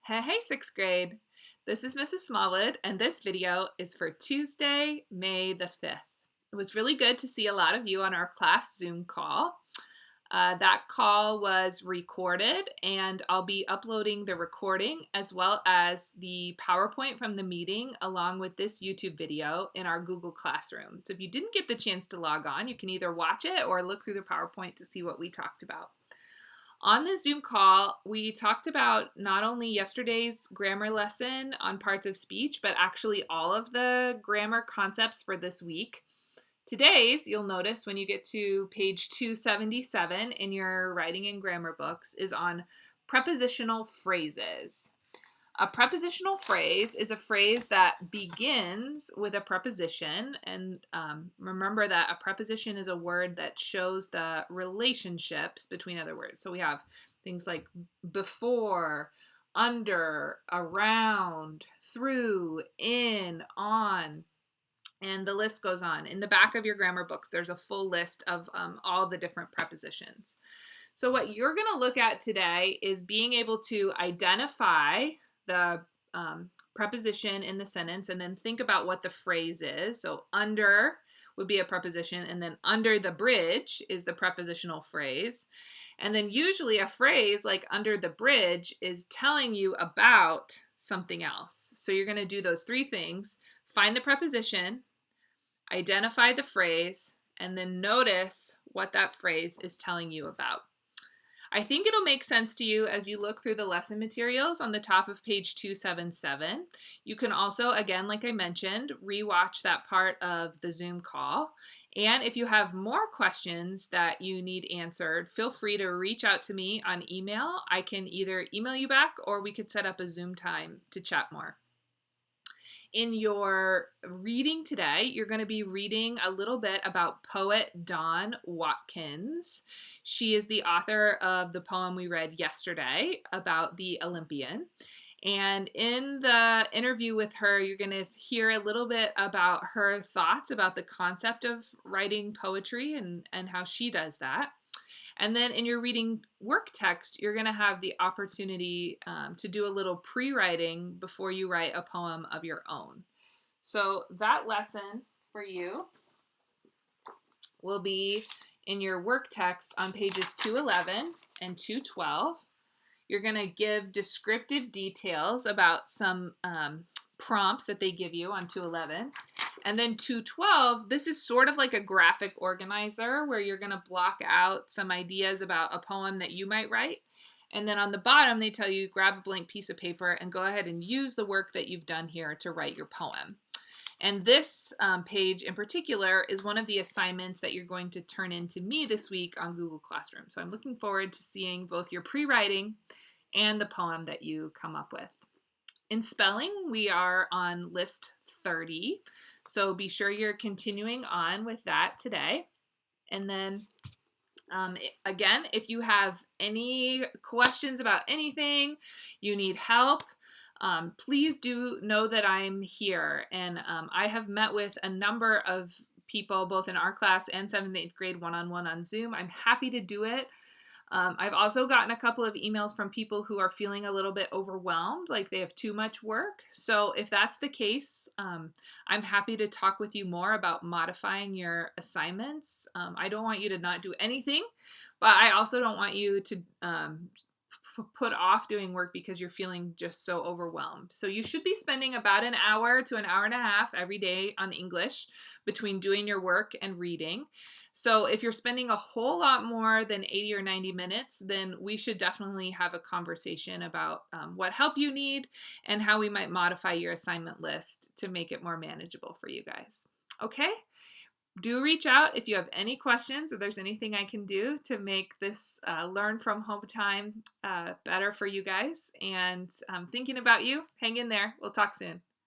Hey, sixth grade. This is Mrs. Smallwood, and this video is for Tuesday, May the 5th. It was really good to see a lot of you on our class Zoom call. That call was recorded, and I'll be uploading the recording as well as the PowerPoint from the meeting along with this YouTube video in our Google Classroom. So if you didn't get the chance to log on, you can either watch it or look through the PowerPoint to see what we talked about. On the Zoom call, we talked about not only yesterday's grammar lesson on parts of speech, but actually all of the grammar concepts for this week. Today's, you'll notice when you get to page 277 in your writing and grammar books, is on prepositional phrases. A prepositional phrase is a phrase that begins with a preposition, and remember that a preposition is a word that shows the relationships between other words. So we have things like before, under, around, through, in, on, and the list goes on. In the back of your grammar books, there's a full list of all the different prepositions. So what you're going to look at today is being able to identify the preposition in the sentence and then think about what the phrase is. So under would be a preposition, and then under the bridge is the prepositional phrase. And then usually a phrase like under the bridge is telling you about something else. So you're going to do those three things: find the preposition, identify the phrase, and then notice what that phrase is telling you about. I think it'll make sense to you as you look through the lesson materials on the top of page 277. You can also, again, like I mentioned, rewatch that part of the Zoom call. And if you have more questions that you need answered, feel free to reach out to me on email. I can either email you back or we could set up a Zoom time to chat more. In your reading today, you're going to be reading a little bit about poet Dawn Watkins. She is the author of the poem we read yesterday about the Olympian. And in the interview with her, you're going to hear a little bit about her thoughts about the concept of writing poetry and how she does that. And then in your reading work text, you're going to have the opportunity to do a little pre-writing before you write a poem of your own. So that lesson for you will be in your work text on pages 211 and 212. You're going to give descriptive details about some prompts that they give you on 211. And then 212, this is sort of like a graphic organizer where you're going to block out some ideas about a poem that you might write. And then on the bottom, they tell you grab a blank piece of paper and go ahead and use the work that you've done here to write your poem. And this page in particular is one of the assignments that you're going to turn in to me this week on Google Classroom. So I'm looking forward to seeing both your pre-writing and the poem that you come up with. In spelling, we are on list 30. So be sure you're continuing on with that today. And then again, if you have any questions about anything, you need help, please do know that I'm here. And I have met with a number of people, both in our class and 7th and 8th grade one-on-one on Zoom. I'm happy to do it. I've also gotten a couple of emails from people who are feeling a little bit overwhelmed, like they have too much work. So if that's the case, I'm happy to talk with you more about modifying your assignments. I don't want you to not do anything, but I also don't want you to put off doing work because you're feeling just so overwhelmed. So you should be spending about an hour to an hour and a half every day on English between doing your work and reading. So if you're spending a whole lot more than 80 or 90 minutes, then we should definitely have a conversation about what help you need and how we might modify your assignment list to make it more manageable for you guys. Okay? Do reach out if you have any questions or there's anything I can do to make this learn from home time better for you guys. And I'm thinking about you. Hang in there. We'll talk soon.